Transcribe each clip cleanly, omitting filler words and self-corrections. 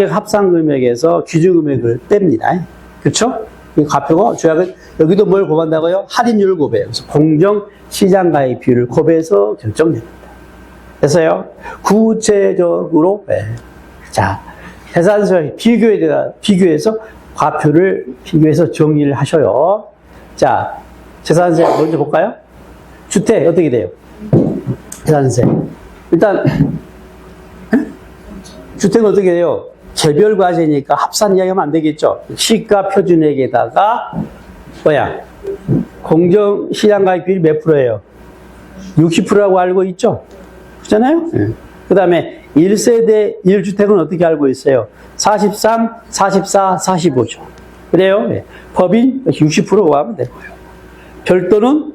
합산금액에서 기준금액을 뗍니다. 그렇죠? 이 과표고 조약은 여기도 뭘 고반다고요? 할인율을 고배해요. 그래서 공정시장가액 비율을 고배해서 결정됩니다. 됐어요? 구체적으로 자 계산서에 비교해서 과표를 비교해서 정리를 하셔요. 자 재산세 먼저 볼까요? 주택 어떻게 돼요? 재산세 일단 주택은 어떻게 돼요? 개별 과세니까 합산 이야기하면 안 되겠죠. 시가 표준액에다가 뭐야? 공정시장가액 비율이 몇 프로예요? 60%라고 알고 있죠? 그렇잖아요? 그 다음에 1세대 1주택은 어떻게 알고 있어요? 43, 44, 45죠. 그래요? 네. 법인 60% 하면 되고요. 별도는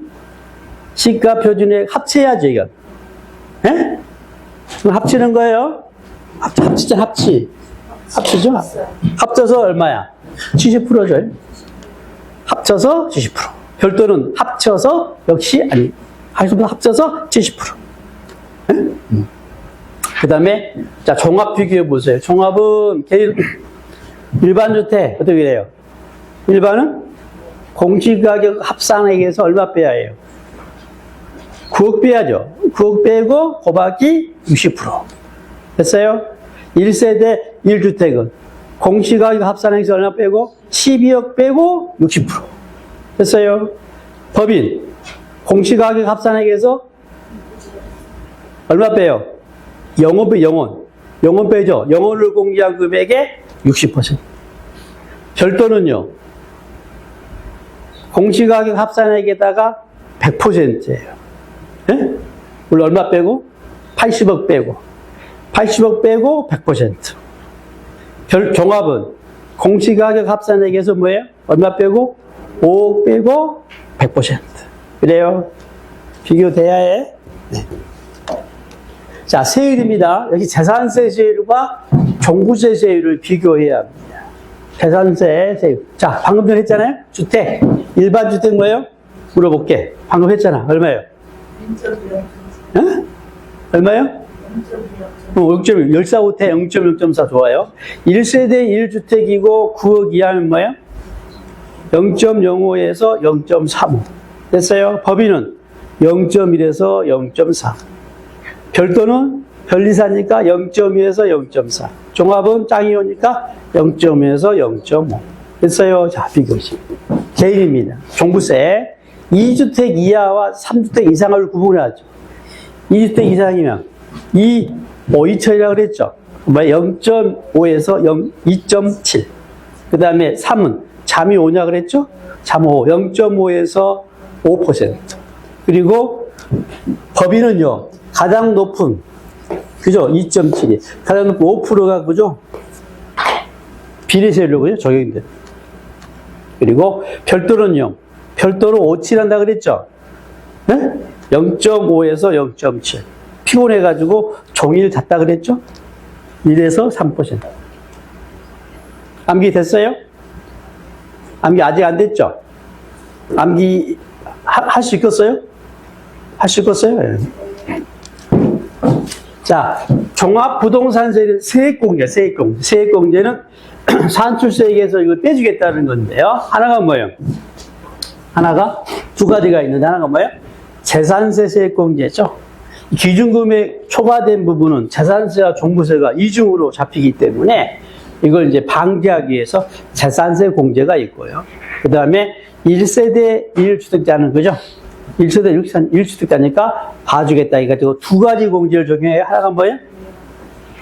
시가 표준액 합쳐야죠, 이건. 예? 그럼 합치는 거예요? 합치죠, 합치죠? 합쳐서 얼마야? 70%죠. 합쳐서 70%. 별도는 합쳐서 역시, 아니, 합쳐서 70%. 그 다음에, 자, 종합 비교해 보세요. 종합은, 일반 주택, 어떻게 돼요? 일반은 공시가격 합산액에서 얼마 빼야 해요? 9억 빼야죠. 9억 빼고, 곱하기 60%. 됐어요? 1세대 1주택은 공시가격 합산액에서 얼마 빼고? 12억 빼고 60%. 됐어요? 법인, 공시가격 합산액에서 얼마 빼요? 영원 빼, 영원 빼죠. 영원을 공개한 금액의 60%. 별도는요, 공시가격 합산액에다가 100%예요. 예? 물론 얼마 빼고? 80억 빼고. 80억 빼고 100%. 종합은 공시가격 합산액에서 뭐예요? 얼마 빼고? 5억 빼고 100%. 그래요? 비교돼야 해. 네. 자, 세율입니다. 여기 재산세 세율과 종부세 세율을 비교해야 합니다. 재산세 세율. 자, 방금 전에 했잖아요? 주택. 일반 주택 뭐예요? 물어볼게. 방금 했잖아. 얼마예요? 0.1. 응? 얼마예요? 0.1. 14호태 0.0.4 좋아요. 1세대 1주택이고 9억 이하면 뭐예요? 0.05에서 0.35. 됐어요? 법인은 0.1에서 0.4. 별도는 변리사니까 0.2에서 0.4. 종합은 짱이 오니까 0.5에서 0.5. 됐어요? 자, 비교시. 개인입니다. 종부세. 2주택 이하와 3주택 이상을 구분하죠. 2주택 이상이면 2,5,2천이라고 그랬죠. 0.5에서 2.7. 그 다음에 3은 잠이 오냐 그랬죠? 잠 5. 0.5에서 5%. 그리고 법인은요, 가장 높은, 그죠? 2.7이. 가장 높은 5%가 그죠? 비례세율로 그죠? 적용돼. 그리고 별도는요, 별도로 5,7 한다 그랬죠? 네? 0.5에서 0.7. 피곤해가지고 종이를 닫다 그랬죠? 1에서 3%. 암기 됐어요? 암기 아직 안 됐죠? 암기 할 수 있겠어요? 할 수 있겠어요? 네. 자, 종합부동산세는 세액공제, 세액공제. 세액공제는 산출세액에서 이걸 빼주겠다는 건데요. 하나가 뭐예요? 하나가 두 가지가 있는데 하나가 뭐예요? 재산세 세액공제죠. 기준금액 초과된 부분은 재산세와 종부세가 이중으로 잡히기 때문에 이걸 이제 방지하기 위해서 재산세 공제가 있고요. 그 다음에 1세대 1주택자는 그죠? 1세대 1주택자니까 봐주겠다. 이거 두 가지 공제를 적용해요. 하나가 뭐예요?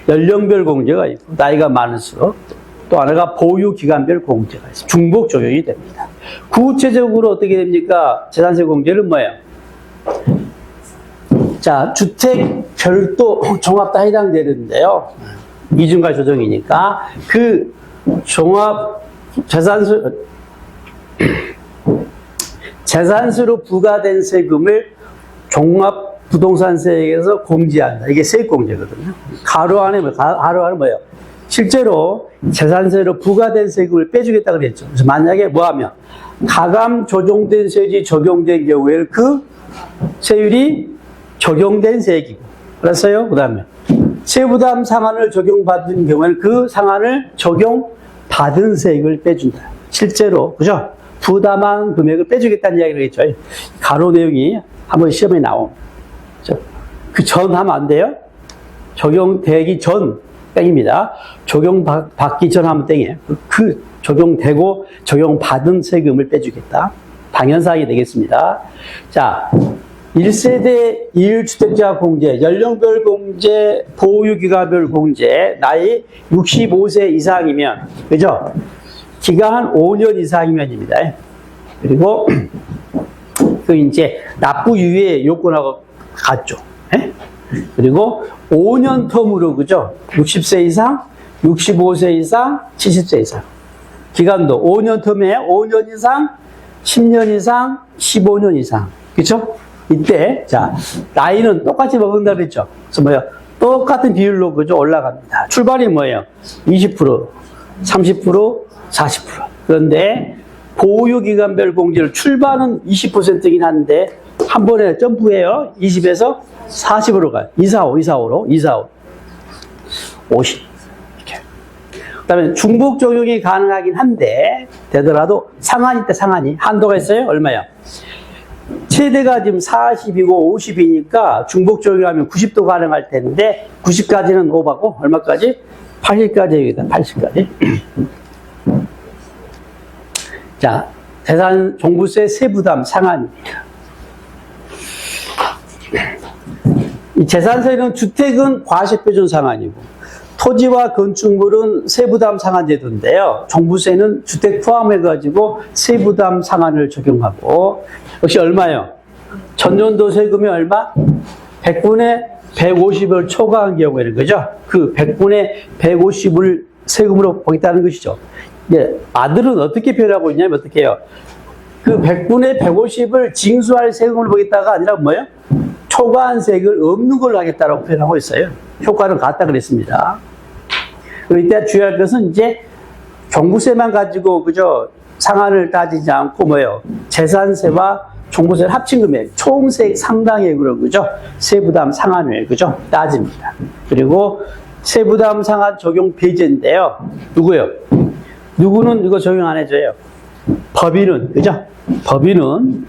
연령별 공제가 있고, 나이가 많을수록. 또 하나가 보유기간별 공제가 있어요. 중복 적용이 됩니다. 구체적으로 어떻게 됩니까? 재산세 공제는 뭐예요? 자, 주택 별도 종합 다 해당되는데요. 이중과 조정이니까 그 종합 재산세로 부과된 세금을 종합부동산세액에서 공제한다. 이게 세액공제거든요. 가로 안에 뭐예요? 실제로 재산세로 부과된 세금을 빼주겠다 그랬죠. 그래서 만약에 뭐하면 가감 조정된 세율이 적용된 경우에는 그 세율이 적용된 세액이고, 알았어요? 그 다음에 세부담 상한을 적용받은 경우에는 그 상한을 적용받은 세액을 빼준다. 실제로, 그죠? 부담한 금액을 빼주겠다는 이야기를 했죠. 가로 내용이 한번 시험에 나옴. 그 전 하면 안 돼요? 적용되기 전 땡입니다. 적용받기 전 하면 땡이에요. 그 적용되고 적용받은 세금을 빼주겠다. 당연사항이 되겠습니다. 자, 1세대 1주택자 공제, 연령별 공제, 보유기간별 공제, 나이 65세 이상이면, 그죠? 기간 5년 이상이면입니다. 그리고 그 이제 납부 유예 요건하고 같죠. 예? 그리고 5년 텀으로, 그죠? 60세 이상, 65세 이상, 70세 이상. 기간도 5년 텀에 5년 이상, 10년 이상, 15년 이상. 그쵸? 이때, 자, 나이는 똑같이 먹는다 그랬죠? 그래서 뭐예요? 똑같은 비율로, 그죠? 올라갑니다. 출발이 뭐예요? 20%, 30%, 40%. 그런데 보유기간별 공제를 출발은 20%이긴 한데, 한 번에 점프해요. 20에서 40으로 가요. 245로. 50. 이렇게. 그 다음에 중복 적용이 가능하긴 한데, 되더라도 상한이 있다, 상한이. 한도가 있어요? 얼마요? 최대가 지금 40이고 50이니까 중복 적용하면 90도 가능할 텐데, 90까지는 오바고, 얼마까지? 80까지 여기다, 80까지. 자, 재산 종부세 세부담 상한입니다. 이 재산세는 주택은 과세표준 상한이고 토지와 건축물은 세부담 상한제도인데요. 종부세는 주택 포함해가지고 세부담 상한을 적용하고 역시 얼마요? 전년도 세금이 얼마? 100분의 150을 초과한 경우에는 그죠? 그 100분의 150을 세금으로 보겠다는 것이죠. 예, 아들은 어떻게 표현하고 있냐면 어떻게 해요? 그 100분의 150을 징수할 세금을 보겠다가 아니라 뭐예요? 초과한 세액을 없는 걸로 하겠다라고 표현하고 있어요. 효과는 같다 그랬습니다. 그리고 이때 주의할 것은 이제 종부세만 가지고 그저 상한을 따지지 않고 뭐예요? 재산세와 종부세를 합친 금액, 총 세액 상당액으로 그죠? 세부담 상한을 그죠? 따집니다. 그리고 세부담 상한 적용 배제인데요. 누구요? 누구는 이거 적용 안 해줘요? 법인은 그죠? 법인은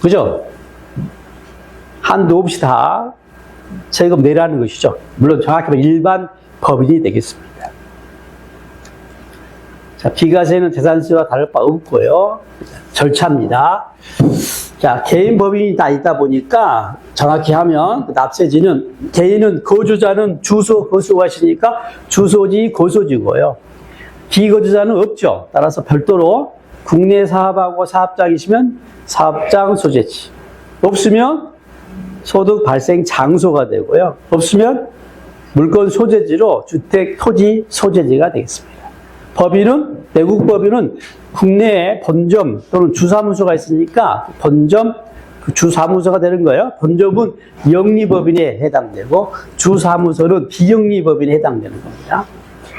그죠? 한도 없이 다 세금 내라는 것이죠. 물론 정확히 말하면 일반 법인이 되겠습니다. 자, 비과세는 재산세와 다를 바 없고요. 절차입니다. 자, 개인 법인이 다 있다 보니까 정확히 하면 납세지는 개인은 거주자는 주소 거수가 있으니까 주소지 거소지고요. 비거주자는 없죠. 따라서 별도로 국내 사업하고 사업장이시면 사업장 소재지. 없으면 소득 발생 장소가 되고요. 없으면 물건 소재지로 주택 토지 소재지가 되겠습니다. 법인은 외국 법인은 국내에 본점 또는 주사무소가 있으니까 본점 그 주사무소가 되는 거예요. 본점은 영리법인에 해당되고 주사무소는 비영리법인에 해당되는 겁니다.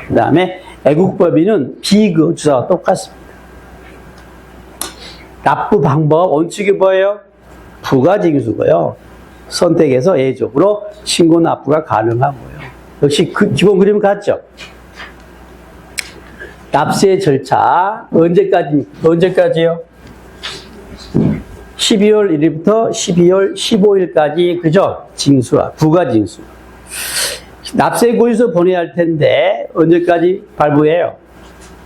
그 다음에 외국 법인은 비거주자와 똑같습니다. 납부 방법 원칙이 뭐예요? 부가징수고요. 선택해서 예외적으로 신고 납부가 가능하고요. 역시 그 기본 그림 같죠? 납세 절차 언제까지요? 12월 1일부터 12월 15일까지 그죠? 징수와 부가징수. 납세 고지서 보내야 할 텐데 언제까지 발부해요?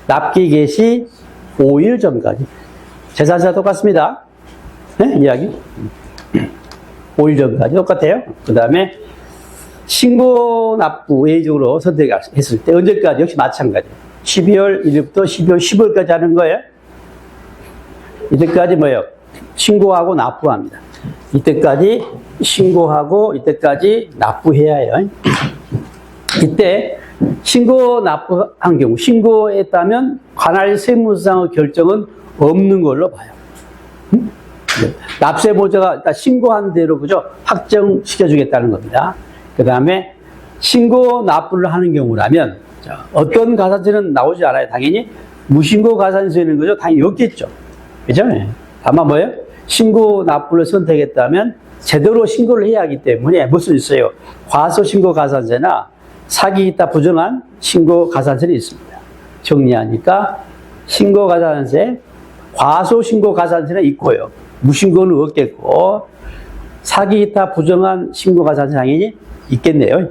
납기 개시 5일 전까지. 재산세와 똑같습니다. 네? 이야기? 5일 전까지 똑같아요. 그 다음에 신고 납부 예외적으로 선택했을 때 언제까지? 역시 마찬가지예요. 12월 1일부터 12월 15일까지 하는 거예요. 이때까지 뭐예요? 신고하고 납부합니다. 이때까지 신고하고 이때까지 납부해야 해요. 이때 신고 납부한 경우 신고했다면 관할 세무서의 결정은 없는 걸로 봐요. 납세보조가 일단 신고한 대로 그죠? 확정시켜주겠다는 겁니다. 그 다음에 신고 납부를 하는 경우라면 어떤 가산세는 나오지 않아요. 당연히 무신고 가산세는 그죠? 당연히 없겠죠. 그죠? 다만 뭐예요? 신고 납부를 선택했다면 제대로 신고를 해야 하기 때문에 무슨 있어요? 과소신고 가산세나 사기이다 부정한 신고 가산세는 있습니다. 정리하니까 신고 가산세, 과소 신고 가산세는 있고요. 무신고는 없겠고, 사기이다 부정한 신고 가산세 당연히 있겠네요.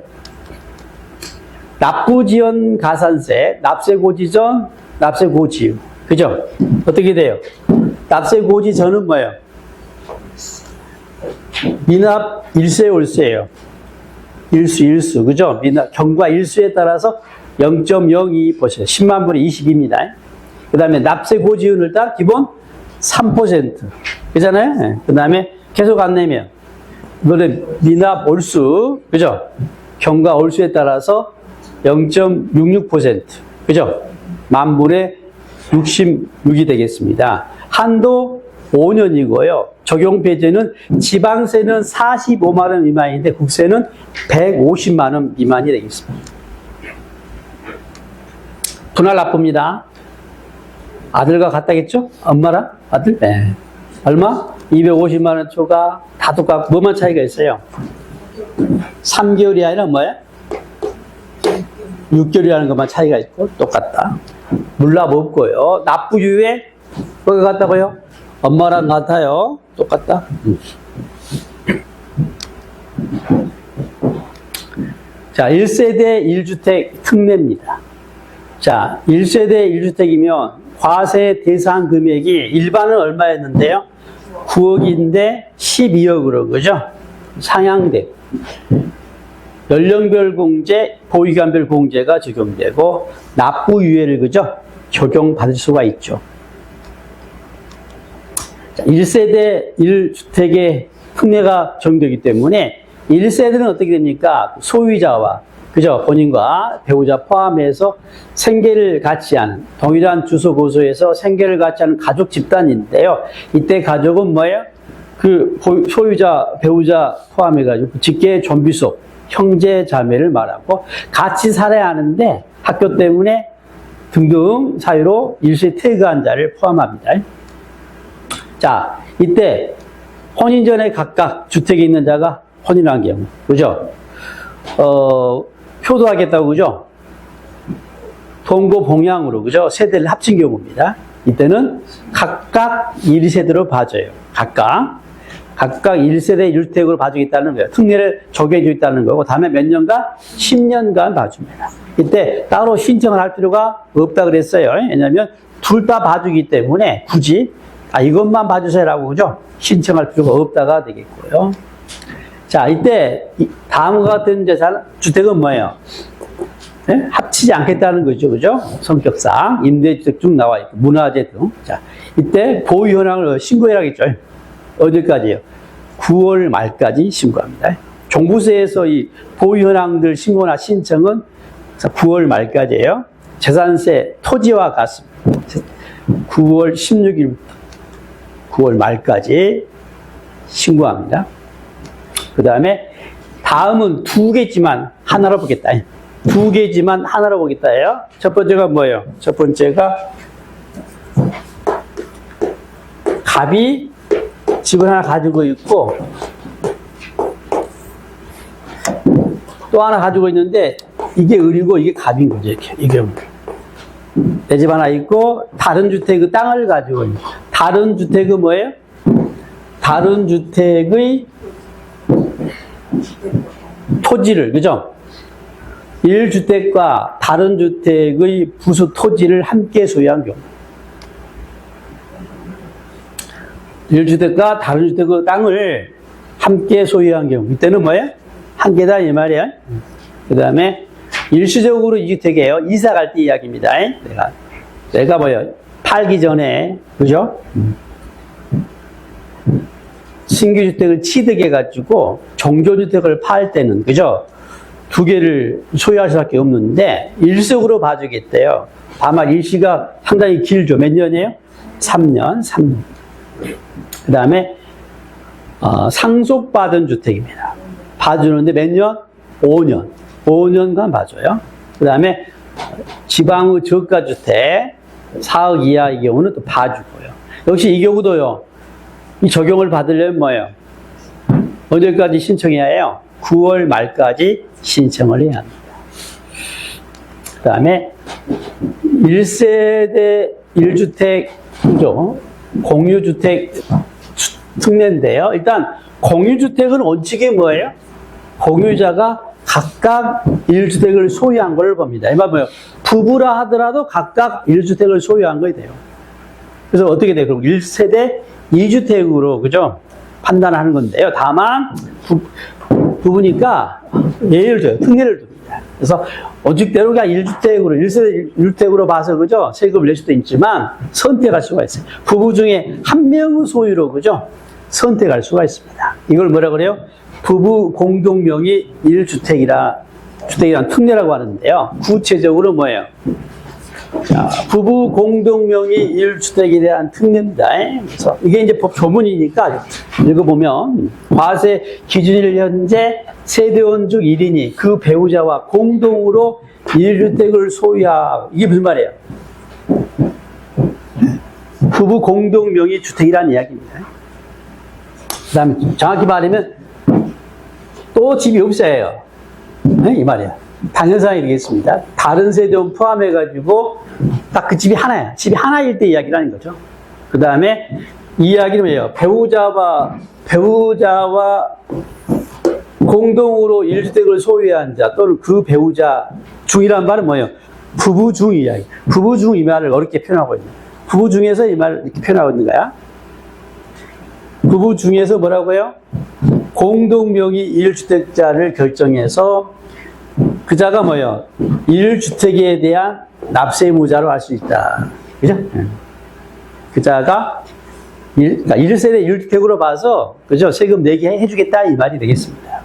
납부지연 가산세, 납세고지전, 납세고지유. 그죠? 어떻게 돼요? 납세고지전은 뭐예요? 미납 일세 월세예요. 일수. 그죠? 미납 경과 일수에 따라서 0.02%. 10만 분의 22입니다. 그 다음에 납세고지율을 딱 기본 3%. 그잖아요? 그 다음에 계속 안 내면, 이거는 미납 월수. 그죠? 경과 월수에 따라서 0.66%. 그죠? 만 분의 66이 되겠습니다. 한도 5년이고요. 적용 배제는 지방세는 45만 원 미만인데 국세는 150만 원 미만이 되겠습니다. 분할 납부입니다. 아들과 같다겠죠? 엄마랑 아들? 네. 얼마? 250만 원 초과. 다 똑같고 뭐만 차이가 있어요? 3개월이 아니라 뭐예요? 6개월이라는 것만 차이가 있고 똑같다. 물납 없고요. 납부유예 거기 같다고요? 엄마랑 같아요. 똑같다. 자, 1세대 1주택 특례입니다. 자, 1세대 1주택이면 과세 대상 금액이 일반은 얼마였는데요? 9억인데 12억으로, 그죠? 상향되고. 연령별 공제, 보유기간별 공제가 적용되고, 납부유예를, 그죠? 적용받을 수가 있죠. 1세대 1주택의 특례가 적용되기 때문에 1세대는 어떻게 됩니까? 소유자와 그죠? 본인과 배우자 포함해서 생계를 같이 하는 동일한 주소 고소에서 생계를 같이 하는 가족 집단인데요. 이때 가족은 뭐예요? 그 소유자 배우자 포함해가지고 직계 존비속 형제 자매를 말하고 같이 살아야 하는데 학교 때문에 등등 사유로 일시에 퇴거한 자를 포함합니다. 자, 이때 혼인 전에 각각 주택에 있는 자가 혼인한 경우, 그죠? 효도하겠다고, 그죠? 동거 봉양으로, 그죠? 세대를 합친 경우입니다. 이때는 각각 1세대로 봐줘요. 각각 1세대 1주택으로 봐주겠다는 거예요. 특례를 적용해주겠다는 거고, 다음에 몇 년간? 10년간 봐줍니다. 이때 따로 신청을 할 필요가 없다 그랬어요. 왜냐면 둘 다 봐주기 때문에 굳이 이것만 봐주세요라고, 그죠? 신청할 필요가 없다가 되겠고요. 자, 이때 다음과 같은 재산, 주택은 뭐예요? 네? 합치지 않겠다는 거죠, 그죠? 성격상 임대주택 쭉 나와 있고 문화재 등. 자, 이때 보유 현황을 신고해야겠죠. 어디까지요? 9월 말까지 신고합니다. 종부세에서 이 보유 현황들 신고나 신청은 9월 말까지예요. 재산세 토지와 같습니다. 9월 16일부터 9월 말까지 신고합니다. 그 다음에 다음은 두 개지만 하나로 보겠다. 두 개지만 하나로 보겠다예요. 첫 번째가 뭐예요? 첫 번째가 갑이 집을 하나 가지고 있고 또 하나 가지고 있는데 이게 을이고 이게 갑인 거죠. 이게 내 집 하나 있고 다른 주택의 땅을 가지고 있는. 다른 주택은 뭐예요? 다른 주택의 토지를, 그죠? 1주택과 다른 주택의 부수 토지를 함께 소유한 경우. 1주택과 다른 주택의 땅을 함께 소유한 경우. 이때는 뭐예요? 한 개다, 이 말이에요. 그 다음에 일시적으로 2주택이에요. 이사 갈 때 이야기입니다. 내가 뭐예요? 팔기 전에, 그죠? 신규주택을 취득해가지고 종조주택을 팔 때는, 그죠? 두 개를 소유할 수밖에 없는데 일석으로 봐주겠대요. 다만 일시가 상당히 길죠. 몇 년이에요? 3년. 그 다음에 상속받은 주택입니다. 봐주는데 몇 년? 5년. 5년간 봐줘요. 그 다음에 지방의 저가주택 4억 이하의 경우는 또 봐주고요. 역시 이 경우도요. 이 적용을 받으려면 뭐예요? 언제까지 신청해야 해요? 9월 말까지 신청을 해야 합니다. 다음에 1세대 1주택이죠. 공유주택 특례인데요. 일단 공유주택은 원칙이 뭐예요? 공유자가 각각 1주택을 소유한 걸 봅니다. 이 말 뭐예요? 부부라 하더라도 각각 1주택을 소유한 거야 돼요. 그래서 어떻게 돼요? 그럼 1세대 2주택으로 그죠? 판단하는 건데요. 다만 부부니까 예를 줘요. 특례를 둡니다. 그래서 원칙대로 그냥 1주택으로 1세대 1주택으로 봐서 그죠? 세금을 낼 수도 있지만 선택할 수가 있어요. 부부 중에 한 명의 소유로 그죠? 선택할 수가 있습니다. 이걸 뭐라 그래요? 부부 공동명의 1주택이라는 특례라고 하는데요. 구체적으로 뭐예요? 자, 부부 공동명의 1주택에 대한 특례입니다. 그래서 이게 이제 법 조문이니까 읽어보면 과세 기준일 현재 세대원 중 1인이 그 배우자와 공동으로 1주택을 소유하고 이게 무슨 말이에요? 부부 공동명의 주택이라는 이야기입니다. 그 다음에 정확히 말하면 또 집이 없어요. 이 말이에요. 당연상이 되겠습니다. 다른 세대원 포함해가지고 딱 그 집이 하나야. 집이 하나일 때 이야기라는 거죠. 그 다음에 이 이야기는 뭐예요? 배우자와 공동으로 1주택을 소유한 자 또는 그 배우자 중이라는 말은 뭐예요? 부부 중 이야기. 부부 중 이 말을 어렵게 표현하고 있는 거예요. 부부 중에서 이 말을 이렇게 표현하고 있는 거야. 부부 중에서 뭐라고요? 공동명의 1주택자를 결정해서 그 자가 뭐예요? 1주택에 대한 납세의무자로 할 수 있다. 그죠? 그 자가 1세대 1주택으로 봐서 그죠? 세금 내게 해주겠다 이 말이 되겠습니다.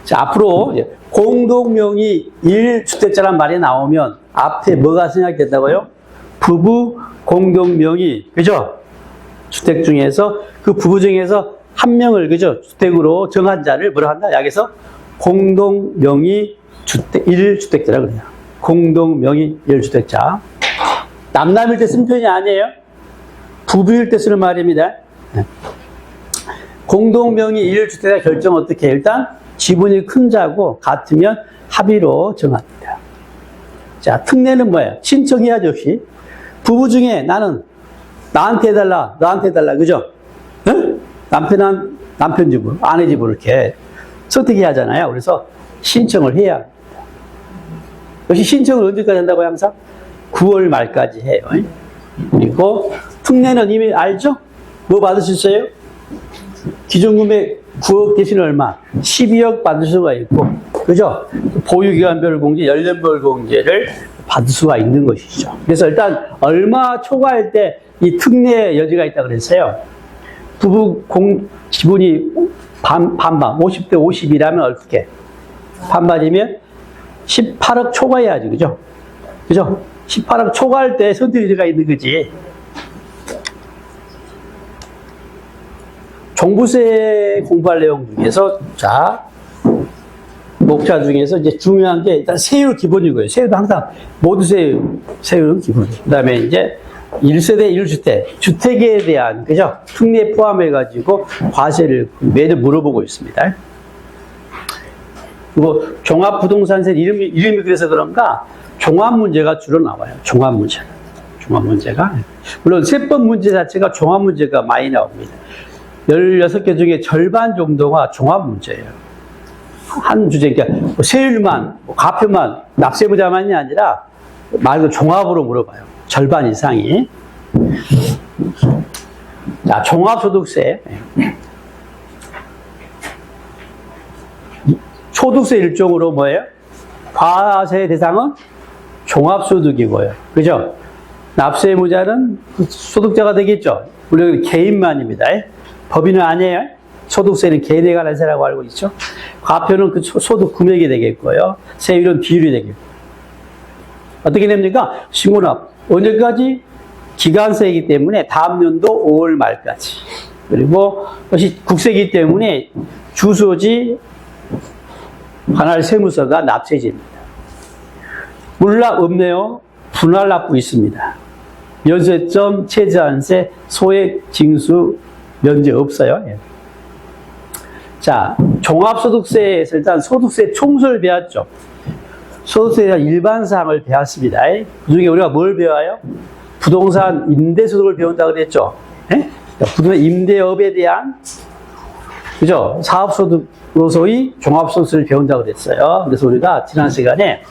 자, 앞으로 공동명의 1주택자란 말이 나오면 앞에 뭐가 생각된다고요? 부부 공동명의 그죠? 주택 중에서 그 부부 중에서 한 명을 그죠? 주택으로 정한 자를 뭐라 한다? 여기서 공동명의 1주택자라고 그래요. 공동명의 1주택자. 남남일 때 쓴 표현이 아니에요. 부부일 때 쓰는 말입니다. 공동명의 1주택자 결정 어떻게 해요? 일단 지분이 큰 자고 같으면 합의로 정합니다. 자, 특례는 뭐예요? 신청해야죠, 혹시. 부부 중에 나는 나한테 해달라, 너한테 해달라, 그죠? 응? 남편 집으로, 아내 집으로 이렇게 선택해야 하잖아요. 그래서 신청을 해야 합니다. 역시 신청을 언제까지 한다고요, 항상? 9월 말까지 해요. 그리고 특례는 이미 알죠? 뭐 받으셨어요? 기존금액 9억 대신 얼마? 12억 받을 수가 있고, 그죠? 보유기간별 공제, 연령별 공제를 받을 수가 있는 것이죠. 그래서 일단 얼마 초과할 때 이 특례 여지가 있다고 그랬어요. 부부 지분이 반반, 50대 50이라면 어떻게? 반반이면 18억 초과해야지, 그죠? 그죠? 18억 초과할 때 선택 여지가 있는 거지. 종부세 공부할 내용 중에서, 자, 목차 중에서 이제 중요한 게 일단 세율 기본이고요. 세율도 항상 모두 세율은 기본이에요. 그 다음에 이제 1세대 1주택, 주택에 대한, 그죠? 특례 포함해가지고 과세를 매년 물어보고 있습니다. 그리고 종합부동산세 이름이 그래서 그런가 종합문제가 주로 나와요. 종합문제가. 물론 세법 문제 자체가 종합문제가 많이 나옵니다. 16개 중에 절반 정도가 종합문제예요. 한 주제, 그러니까 세율만, 과표만, 납세부자만이 아니라 말 그대로 종합으로 물어봐요. 절반 이상이. 자, 종합소득세. 소득세 일종으로 뭐예요? 과세 대상은 종합소득이고요. 그죠? 납세의무자는 소득자가 되겠죠? 물론 개인만입니다. 법인은 아니에요. 소득세는 개인에 관한 세라고 알고 있죠? 과표는 그 소득 금액이 되겠고요. 세율은 비율이 되겠고. 어떻게 됩니까? 신고납. 언제까지? 기간세이기 때문에 다음 연도 5월 말까지. 그리고 그것이 국세이기 때문에 주소지 관할 세무서가 납세지입니다. 물납 없네요. 분할납부 있습니다. 연쇄점, 최저한세, 소액 징수 면제 없어요. 예. 자, 종합소득세에서 일단 소득세 총수를 배웠죠. 소득세에 대한 일반 사항을 배웠습니다. 그 중에 우리가 뭘 배워요? 부동산 임대소득을 배운다 그랬죠. 예? 부동산 임대업에 대한, 그죠? 사업소득으로서의 종합소득세를 배운다 그랬어요. 그래서 우리가 지난 시간에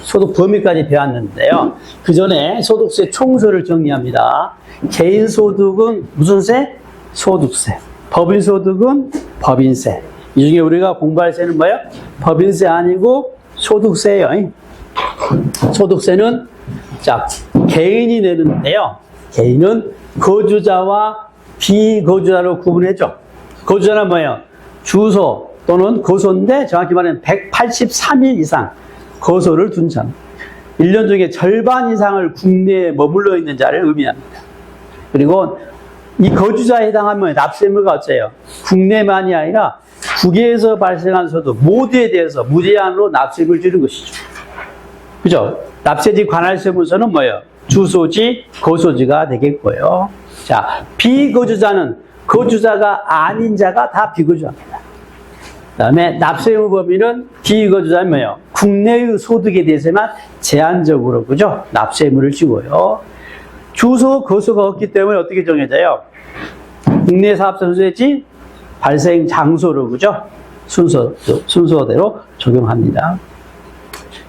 소득 범위까지 배웠는데요. 그 전에 소득세 총수를 정리합니다. 개인소득은 무슨 세? 소득세. 법인소득은 법인세. 이 중에 우리가 공부할 세는 뭐예요? 법인세 아니고 소득세예요. 소득세는 자, 개인이 내는데요. 개인은 거주자와 비거주자로 구분해줘. 거주자는 뭐예요? 주소 또는 거소인데 정확히 말하면 183일 이상 거소를 둔 자. 1년 중에 절반 이상을 국내에 머물러 있는 자를 의미합니다. 그리고 이 거주자에 해당하면 납세의무가 어째요? 국내만이 아니라 국외에서 발생한 소득 모두에 대해서 무제한으로 납세를 주는 것이죠. 그죠? 납세지 관할세 문서는 뭐예요? 주소지, 거소지가 되겠고요. 자, 비거주자는 거주자가 아닌 자가 다 비거주자입니다. 그 다음에 납세 의무 범위는 비거주자는 뭐예요? 국내의 소득에 대해서만 제한적으로, 그죠? 납세 의무를 지고요. 주소, 거소가 없기 때문에 어떻게 정해져요? 국내 사업자 소득세지 발생 장소로, 그죠? 순서대로 적용합니다.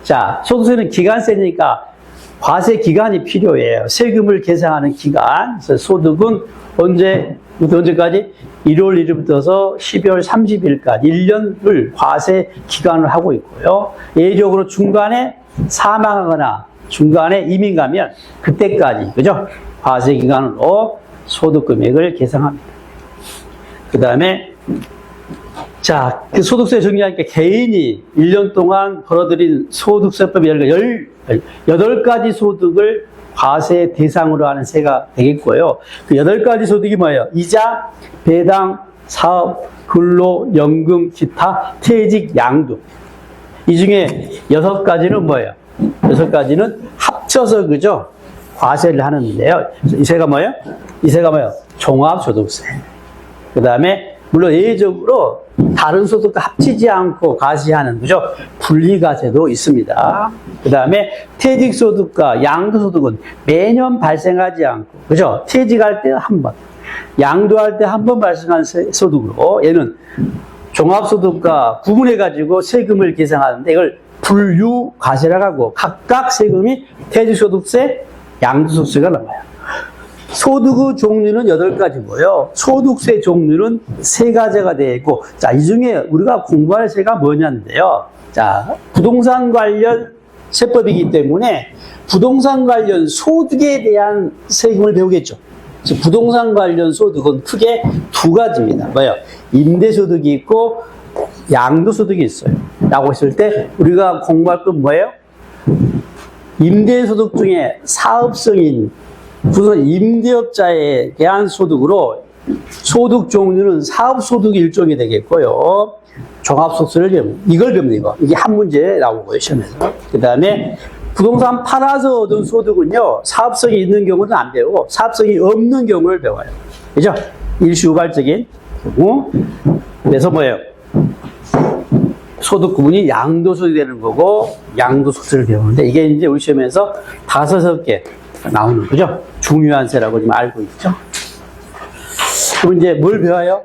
자, 소득세는 기간세니까 과세 기간이 필요해요. 세금을 계산하는 기간. 그래서 소득은 언제까지? 1월 1일부터 12월 30일까지 1년을 과세 기간을 하고 있고요. 예외적으로 중간에 사망하거나 중간에 이민 가면 그때까지, 그죠? 과세 기간으로 소득 금액을 계산합니다. 그 다음에 자, 그 소득세 정리하니까 개인이 1년 동안 벌어들인 소득세법이 18가지 소득을 과세 대상으로 하는 세가 되겠고요. 그 8가지 소득이 뭐예요? 이자, 배당, 사업, 근로, 연금, 기타, 퇴직, 양도. 이 중에 6가지는 뭐예요? 6가지는 합쳐서, 그죠? 과세를 하는데요. 이 세가 뭐예요? 이 세가 뭐예요? 종합소득세. 그 다음에 물론 예외적으로 다른 소득과 합치지 않고 과세하는, 그죠? 분리과세도 있습니다. 그 다음에 퇴직소득과 양도소득은 매년 발생하지 않고, 그죠? 퇴직할 때 한 번, 양도할 때 한 번 발생한 소득으로 얘는 종합소득과 구분해가지고 세금을 계산하는데 이걸 분류과세라고 하고 각각 세금이 퇴직소득세, 양도소득세가 나와요. 소득의 종류는 8가지고요. 소득세 종류는 3가지가 되어 있고, 자, 이 중에 우리가 공부할 세가 뭐냐인데요. 자, 부동산 관련 세법이기 때문에 부동산 관련 소득에 대한 세금을 배우겠죠. 그래서 부동산 관련 소득은 크게 2가지입니다. 뭐예요? 임대소득이 있고 양도소득이 있어요. 라고 했을 때 우리가 공부할 건 뭐예요? 임대소득 중에 사업성인 우선 임대업자에 대한 소득으로 소득 종류는 사업소득 일종이 되겠고요. 종합소득세를 배우면 이걸 배우면 이거. 이게 한 문제 나오고요, 시험에서. 그 다음에 부동산 팔아서 얻은 소득은요, 사업성이 있는 경우는 안 배우고 사업성이 없는 경우를 배워요. 그죠? 일시후발적인 경우. 그래서 뭐예요? 소득 구분이 양도소득이 되는 거고 양도소득세를 배우는데 이게 이제 우리 시험에서 5개 나오는 거죠. 중요한 세라고 지금 알고 있죠. 그럼 이제 뭘 배워요?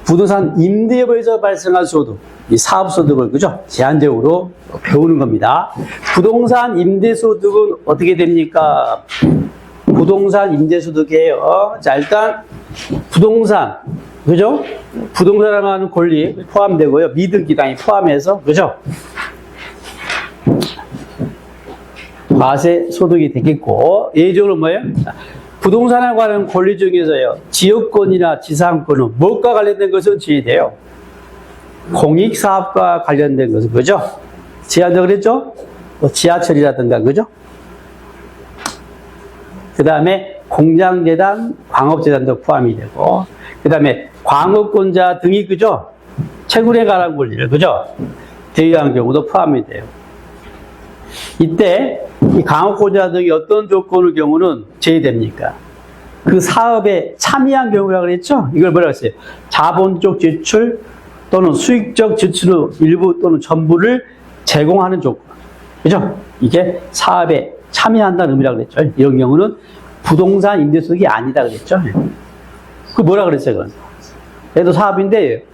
부동산 임대업에서 발생한 소득, 이 사업소득을, 그죠? 제한적으로 배우는 겁니다. 부동산 임대소득은 어떻게 됩니까? 부동산 임대소득이에요. 자, 일단 부동산, 그죠? 부동산이라고 하는 권리 포함되고요. 미등기당이 포함해서, 그죠? 과세 소득이 되겠고, 예외적으로 뭐예요? 부동산에 관한 권리 중에서요, 지역권이나 지상권은 무엇과 관련된 것은 지휘돼요? 공익사업과 관련된 것은, 그죠? 제한적으로 했죠? 지하철이라든가, 그죠? 그 다음에 공장재단, 광업재단도 포함이 되고, 그 다음에 광업권자 등이, 그죠? 채굴에 관한 권리를, 그죠? 대위한 경우도 포함이 돼요. 이때 이 광업권자 등이 어떤 조건의 경우는 제외됩니까? 그 사업에 참여한 경우라고 그랬죠? 이걸 뭐라고 했어요? 자본적 지출, 또는 수익적 지출의 일부 또는 전부를 제공하는 조건. 그죠? 이게 사업에 참여한다는 의미라고 그랬죠. 이런 경우는 부동산 임대소득이 아니다 그랬죠. 그 뭐라 그랬어요, 그건? 얘도 사업인데,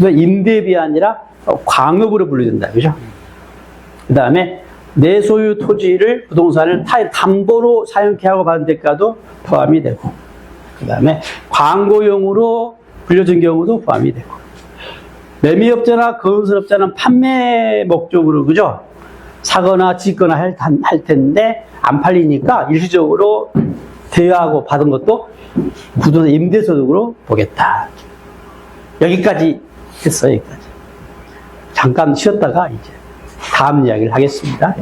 임대비 아니라 광업으로 분류된다. 그죠? 그 다음에 내 소유 토지를 부동산을 타의 담보로 사용케 하고 받은 대가도 포함이 되고, 그 다음에 광고용으로 불려진 경우도 포함이 되고, 매매업자나 건설업자는 판매 목적으로, 그죠? 사거나 짓거나 할 텐데, 안 팔리니까 일시적으로 대여하고 받은 것도 부동산 임대소득으로 보겠다. 여기까지 했어요, 여기까지. 잠깐 쉬었다가 이제 다음 이야기를 하겠습니다.